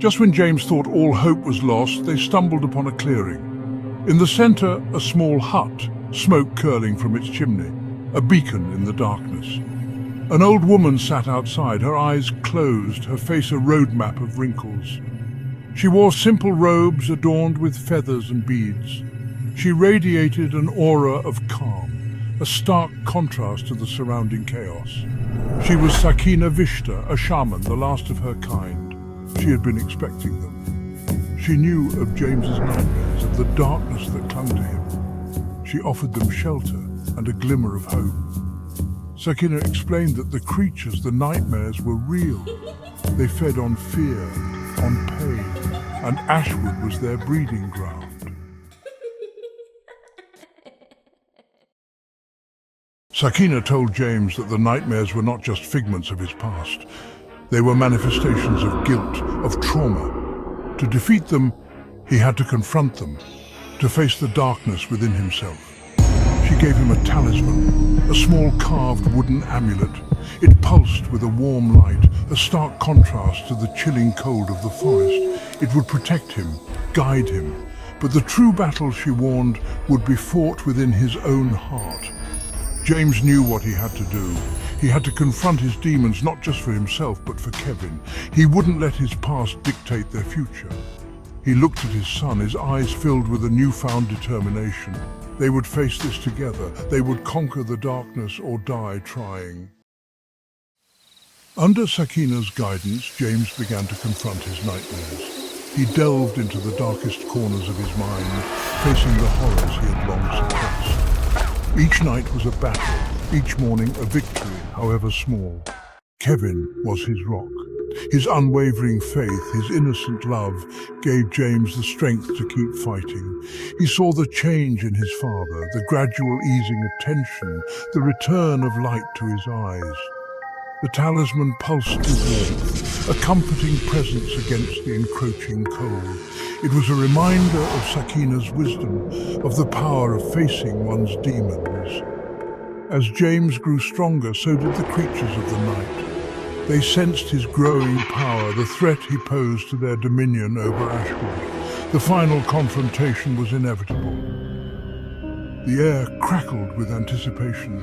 Just when James thought all hope was lost, they stumbled upon a clearing. In the center, a small hut, smoke curling from its chimney, a beacon in the darkness. An old woman sat outside, her eyes closed, her face a roadmap of wrinkles. She wore simple robes adorned with feathers and beads. She radiated an aura of calm, a stark contrast to the surrounding chaos. She was Sakina Vishta, a shaman, the last of her kind. She had been expecting them. She knew of James's nightmares, of the darkness that clung to him. She offered them shelter and a glimmer of hope. Sakina explained that the creatures, the nightmares, were real. They fed on fear, on pain, and Ashwood was their breeding ground. Sakina told James that the nightmares were not just figments of his past. They were manifestations of guilt, of trauma. To defeat them, he had to confront them, to face the darkness within himself. She gave him a talisman, a small carved wooden amulet. It pulsed with a warm light, a stark contrast to the chilling cold of the forest. It would protect him, guide him. But the true battle, she warned, would be fought within his own heart. James knew what he had to do. He had to confront his demons, not just for himself, but for Kevin. He wouldn't let his past dictate their future. He looked at his son, his eyes filled with a newfound determination. They would face this together. They would conquer the darkness or die trying. Under Sakina's guidance, James began to confront his nightmares. He delved into the darkest corners of his mind, facing the horrors he had long suppressed. Each night was a battle, each morning a victory, however small. Kevin was his rock. His unwavering faith, his innocent love, gave James the strength to keep fighting. He saw the change in his father, the gradual easing of tension, the return of light to his eyes. The talisman pulsed with warmth, a comforting presence against the encroaching cold. It was a reminder of Sakina's wisdom, of the power of facing one's demons. As James grew stronger, so did the creatures of the night. They sensed his growing power, the threat he posed to their dominion over Ashwood. The final confrontation was inevitable. The air crackled with anticipation.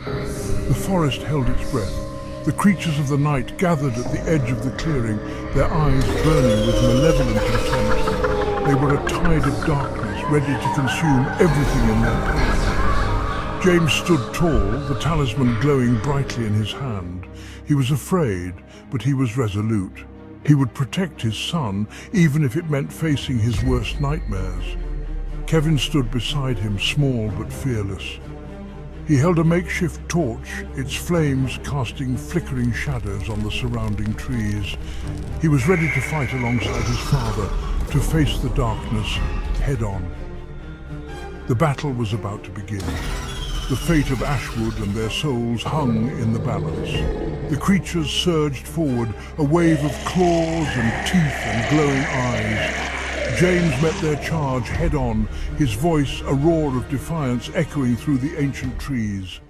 The forest held its breath. The creatures of the night gathered at the edge of the clearing, their eyes burning with malevolent intent. They were a tide of darkness, ready to consume everything in their path. James stood tall, the talisman glowing brightly in his hand. He was afraid, but he was resolute. He would protect his son, even if it meant facing his worst nightmares. Kevin stood beside him, small but fearless. He held a makeshift torch, its flames casting flickering shadows on the surrounding trees. He was ready to fight alongside his father, to face the darkness head-on. The battle was about to begin. The fate of Ashwood and their souls hung in the balance. The creatures surged forward, a wave of claws and teeth and glowing eyes. James met their charge head-on, his voice a roar of defiance echoing through the ancient trees.